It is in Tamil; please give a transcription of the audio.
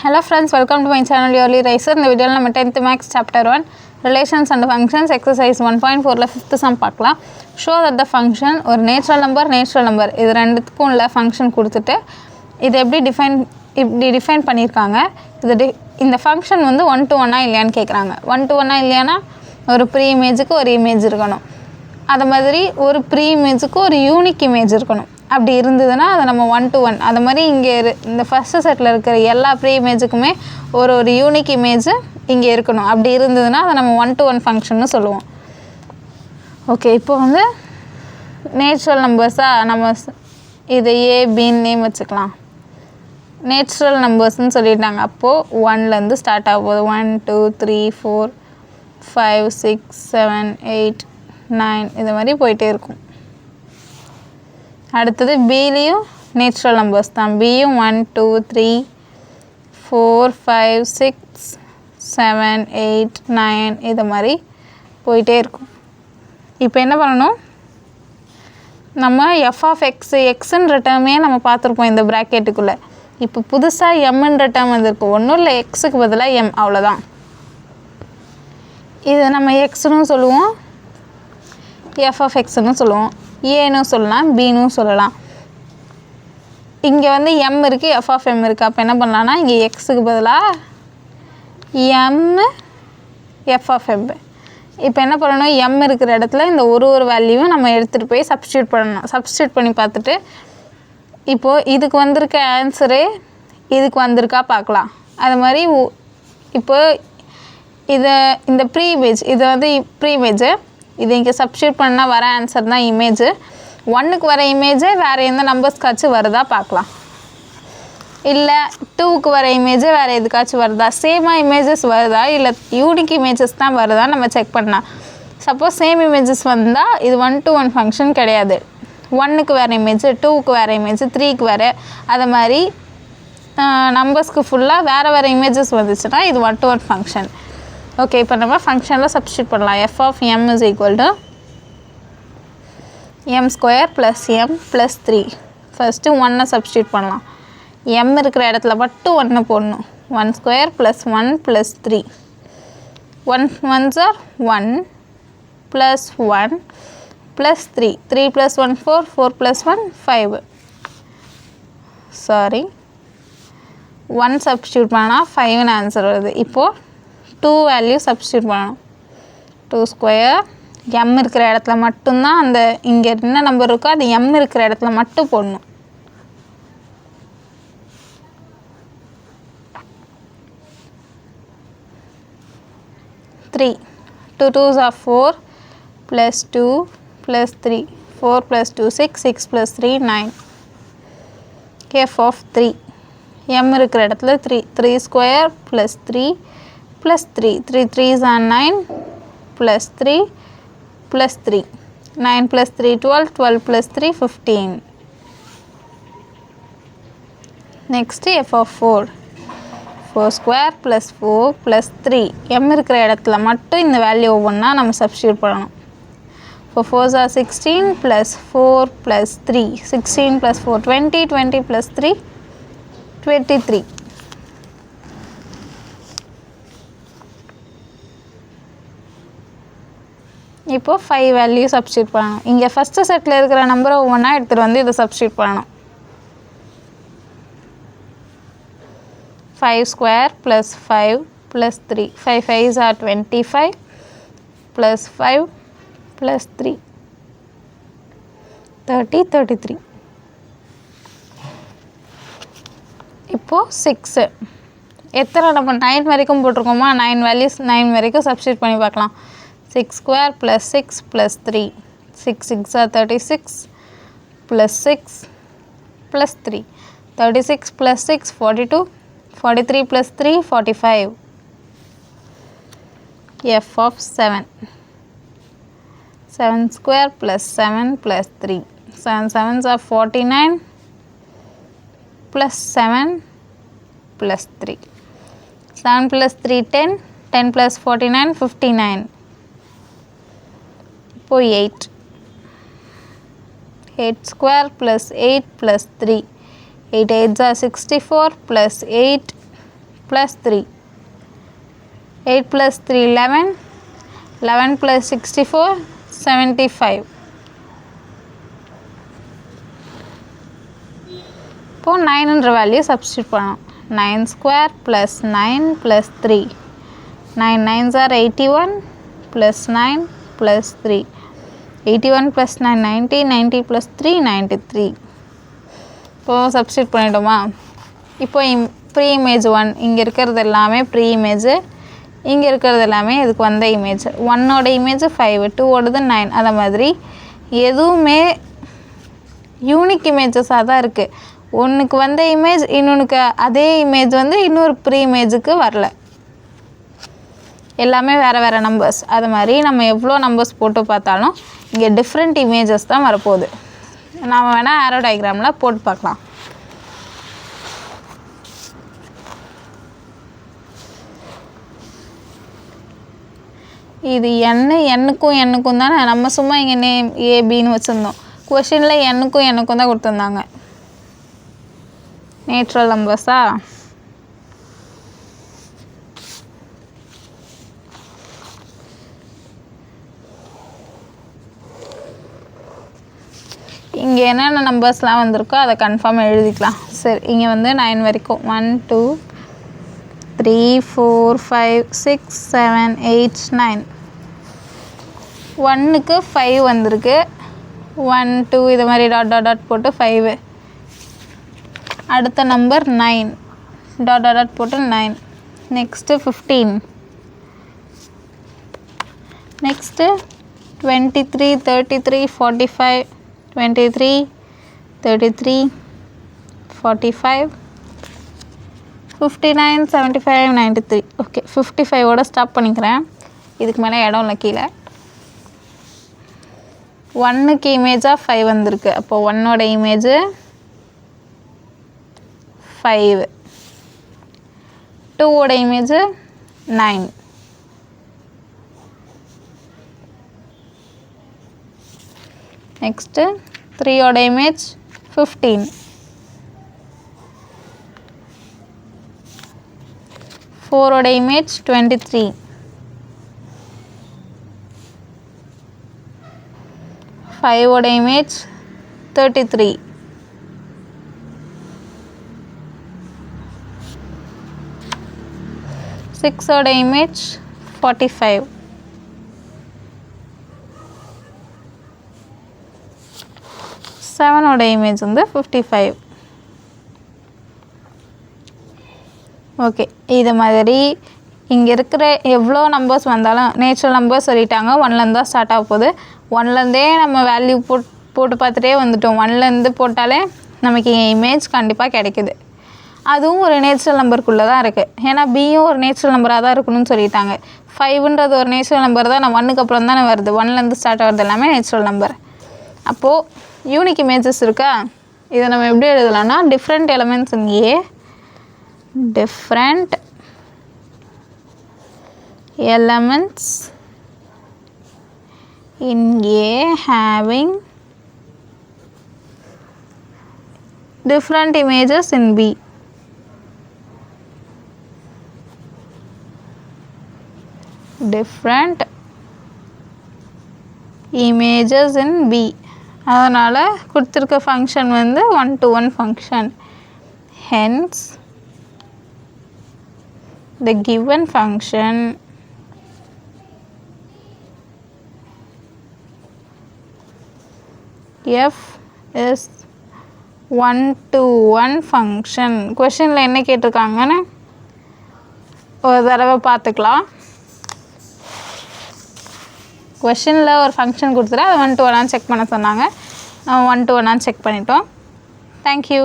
Hello friends, welcome to my channel Early Riser. இந்த வீடியோவில் நம்ம 10th Maths Chapter 1 Relations and Functions Exercise 1.4ல 5th sum பார்க்கலாம். Show that the function ஒரு natural number இது ரெண்டுத்துக்கும் உள்ள ஃபங்க்ஷன் கொடுத்துட்டு இது எப்படி டிஃபைன் பண்ணியிருக்காங்க. இந்த ஃபங்க்ஷன் வந்து 1 to 1 இல்லையான்னு கேட்குறாங்க. 1 to 1 இல்லையானா ஒரு ப்ரீ இமேஜுக்கு ஒரு இமேஜ் இருக்கணும். அது மாதிரி ஒரு ப்ரீ இமேஜுக்கு ஒரு யூனிக் இமேஜ் இருக்கணும். அப்படி இருந்ததுன்னா அதை நம்ம 1 to 1 அது மாதிரி இங்கே இந்த ஃபஸ்ட்டு செட்டில் இருக்கிற எல்லா ப்ரீ இமேஜுக்குமே ஒரு யூனிக் இமேஜு இங்கே இருக்கணும். அப்படி இருந்ததுன்னா அதை நம்ம 1 to 1 ஃபங்க்ஷன்னு சொல்லுவோம். ஓகே, இப்போ வந்து நேச்சுரல் நம்பர்ஸாக நம்ம இதை ஏபின்னு நேம் வச்சுக்கலாம். நேச்சுரல் நம்பர்ஸ்ன்னு சொல்லிட்டாங்க. அப்போது 1லேருந்து ஸ்டார்ட் ஆக போகுது. 1 2 3 4 5 6 7 8 9 இது மாதிரி போயிட்டே இருக்கும். அடுத்தது பிலேயும் நேச்சுரல் நம்பர்ஸ் தான். பியும் 1 2 3 4 5 6 7 8 9 இது மாதிரி போயிட்டே இருக்கும். இப்போ என்ன பண்ணணும், நம்ம எஃப் ஆஃப் எக்ஸுன்ற டேர்மே நம்ம பார்த்துருப்போம் இந்த ப்ராக்கெட்டுக்குள்ளே. இப்போ புதுசாக எம்ன்ற டேர்ம் வந்துருக்கு. ஒன்றும் இல்லை, எக்ஸுக்கு பதிலாக எம், அவ்வளோதான். இதை நம்ம எக்ஸ்னு சொல்லுவோம், எஃப் ஆஃப் எக்ஸ்னு சொல்லுவோம், ஏன்னு சொல்லலாம், பின்னு சொல்லலாம். இங்கே வந்து எம் இருக்குது, எஃப் ஆஃப் எம் இருக்குது. அப்போ என்ன பண்ணலான்னா இங்கே எக்ஸுக்கு பதிலாக எம் எஃப் ஆஃப் எம். இப்போ என்ன பண்ணணும், எம் இருக்கிற இடத்துல இந்த ஒரு வேல்யூவும் நம்ம எடுத்துகிட்டு போய் சப்ஸ்டியூட் பண்ணணும். சப்ஸ்டியூட் பண்ணி பார்த்துட்டு இப்போது இதுக்கு வந்திருக்க ஆன்சரு இதுக்கு வந்திருக்கா பார்க்கலாம். அது மாதிரி இப்போது இந்த ப்ரீ இமேஜ் இது வந்து ப்ரீ இமேஜு, இது இங்கே சப்ஸ்டியூட் பண்ணால் வர ஆன்சர் தான் இமேஜு. 1க்கு வர இமேஜு வேறு எந்த நம்பர்ஸ்க்காச்சும் வருதா பார்க்கலாம். இல்லை 2க்கு வர இமேஜு வேறு எதுக்காச்சும் வருதா, சேமாக இமேஜஸ் வருதா, இல்லை யூனிக் இமேஜஸ் தான் வருதா நம்ம செக் பண்ணலாம். சப்போஸ் சேம் இமேஜஸ் வந்தால் இது 1 to 1 ஃபங்க்ஷன் கிடையாது. 1க்கு வேறு இமேஜு, 2க்கு வேறு இமேஜு, 3க்கு வேறு, அது மாதிரி நம்பர்ஸ்க்கு ஃபுல்லாக வேறு இமேஜஸ் வந்துச்சுன்னா இது 1 to 1 ஃபங்க்ஷன். ஓகே, இப்போ நம்ம ஃபங்க்ஷனில் சப்ஸ்டியூட் பண்ணலாம். F of M is equal to M square plus M plus 3. First 1 substitute பண்ணலாம். எம் இருக்கிற இடத்துல மட்டும் 1 போடணும். 1 square plus 1 plus 3. 1 1s are 1 plus 1 plus 3. 3 plus 1 4, 4 plus 1 5. Sorry, 1 substitute பண்ணால் 5ன்னு ஆன்சர் வருது. இப்போது 2 வேல்யூ சப்ஸ்டியூட் பண்ணணும். 2 ஸ்கொயர் எம் இருக்கிற இடத்துல மட்டும்தான் அந்த இங்கே என்ன நம்பர் இருக்கோ அது எம் இருக்கிற இடத்துல மட்டும் போடணும். 3 2 2s are 4 plus 2 plus 3. 4 plus 2 6, 6 plus 3 9. F of 3 m இருக்கிற இடத்துல 3 square plus 3 plus 3. 3 3s are 9 plus 3 plus 3. 9 plus 3 12, 12 plus 3 15. Next f of 4 4 square plus 4 plus 3. m இருக்கிற இடத்துல மட்டும் இந்த வேல்யூ ஒவ்வொன்றா நம்ம சப்ஸ்டியூட் பண்ணணும். இப்போ 4s are 16 plus 4 plus 3. 16 plus 4 20, 20 plus 3 23. இப்போது 5 வேல்யூ சப்ஸ்டியூட் பண்ணணும். இங்கே ஃபஸ்ட்டு செட்டில் இருக்கிற நம்பரை ஒவ்வொன்றா எடுத்துகிட்டு வந்து இதை சப்ஸ்டியூட் பண்ணணும். 5 square plus 5 plus 3. 5 5s are 25 plus 5 plus 3 30 33. இப்போது 6 எத்தனை நம்ம 9 வரைக்கும் போட்டிருக்கோமா, 9 வேல்யூஸ் 9 வரைக்கும் சப்ஸ்டியூட் பண்ணி பார்க்கலாம். 6 square plus 6 plus 3. 6 6 are 36 plus 6 plus 3. 36 plus 6 42. 43 plus 3 45. F of 7 7 square plus 7 plus 3. 7 7s are 49 plus 7 plus 3. 7 plus 3 10. 10 plus 49 59. 8 8 square plus 8 plus 3. 8 8s are 64 plus 8 plus 3. 8 plus 3 11. 11 plus 64 75. இப்போ 9ன்ற வேல்யூ சப்ஸ்டியூட் பண்ணணும். 9 square plus 9 plus 3. 9 9s are 81 plus 9 plus 3. 81 plus 9 90. 90 plus 3 93. இப்போ சப்ஸ்டியூட் பண்ணிட்டோமா? இப்போ ப்ரீ இமேஜ் 1 இங்கே இருக்கிறது எல்லாமே ப்ரீ இமேஜ், இங்கே இருக்கிறது எல்லாமே இதுக்கு வந்த இமேஜ். 1ஓட இமேஜ் 5, 2ஓடது 9. அதை மாதிரி எதுவுமே யூனிக் இமேஜஸாக தான் இருக்குது. ஒன்றுக்கு வந்த இமேஜ் இன்னொன்றுக்கு அதே இமேஜ் வந்து இன்னொரு ப்ரீ இமேஜுக்கு வரல. எல்லாமே வேறு வேறு நம்பர்ஸ். அது மாதிரி நம்ம எவ்வளோ நம்பர்ஸ் போட்டு பார்த்தாலும் இங்கே டிஃப்ரெண்ட் இமேஜஸ் தான் வரப்போகுது. நாம் வேணால் ஆரோ டயக்ராமில் போட்டு பார்க்கலாம். இது எண்ணுக்கும் எண்ணுக்கும் தானே. நம்ம சும்மா இங்கே நேம் ஏபின்னு வச்சுருந்தோம். கொஷினில் எண்ணுக்கும் எண்ணுக்கும் தான் கொடுத்துருந்தாங்க. நேச்சுரல் நம்பர்ஸா? இங்கே என்னென்ன நம்பர்ஸ்லாம் வந்திருக்கோ அதை கன்ஃபார்ம் எழுதிக்கலாம். சரி, இங்கே வந்து 9 வரைக்கும் 1 2 3 4 5 6 7 8 9. 1க்கு 5 வந்திருக்கு. 1 2 இது மாதிரி டாட் டாட் டாட் போட்டு 5. அடுத்த நம்பர் 9 டாட் டாட் டாட் போட்டு 9. நெக்ஸ்ட்டு 15. நெக்ஸ்ட்டு 23 33 45 23 33 45 59 75 93. ஓகே, 55ஓட ஸ்டாப் பண்ணிக்கிறேன். இதுக்கு மேலே இடம் இல்லை கீழே. 1க்கு இமேஜாக 5 வந்திருக்கு. அப்போது 1ஓட இமேஜு 5. 2ஓட இமேஜு 9. நெக்ஸ்ட்டு 3ஓட இமேஜ் 15. 4ஓட இமேஜ் 23. 5ஓட இமேஜ் 33. 6ஓட இமேஜ் 45. 7ஓட இமேஜ் வந்து 55. ஓகே, இது மாதிரி இங்கே இருக்கிற எவ்வளோ நம்பர்ஸ் வந்தாலும் நேச்சுரல் நம்பர்ஸ் சொல்லிட்டாங்க. 1லேருந்து தான் ஸ்டார்ட் ஆக போகுது. 1லேருந்தே நம்ம வேல்யூ போட்டு பார்த்துட்டே வந்துட்டோம். 1லேருந்து போட்டாலே நமக்கு இமேஜ் கண்டிப்பாக கிடைக்குது. அதுவும் ஒரு நேச்சுரல் நம்பருக்குள்ளே தான் இருக்குது. ஏன்னா பியும் ஒரு நேச்சுரல் நம்பராக தான் இருக்கணும்னு சொல்லிட்டாங்க. 5ன்றது ஒரு நேச்சுரல் நம்பர் தான். 1க்கு அப்புறம் தானே வருது. 1லேருந்து ஸ்டார்ட் ஆகிறது எல்லாமே நேச்சுரல் நம்பர். அப்போது யூனிக் இமேஜஸ் இருக்கா? இதை நம்ம எப்படி எழுதலாம்னா different elements in a, different elements in A having different images in B. Different images in B. அதனால் கொடுத்துருக்க ஃபங்க்ஷன் வந்து 1-to-1 function. Hence the given function f is 1-to-1 function. கொஷனில் என்ன கேட்டிருக்காங்கன்னு ஒரு தடவை பார்த்துக்கலாம். கொஷனில் ஒரு ஃபங்க்ஷன் கொடுத்துட்டு அதை 1-to-1 செக் பண்ண சொன்னாங்க. நம்ம 1-to-1 செக் பண்ணிட்டோம். தேங்க்யூ.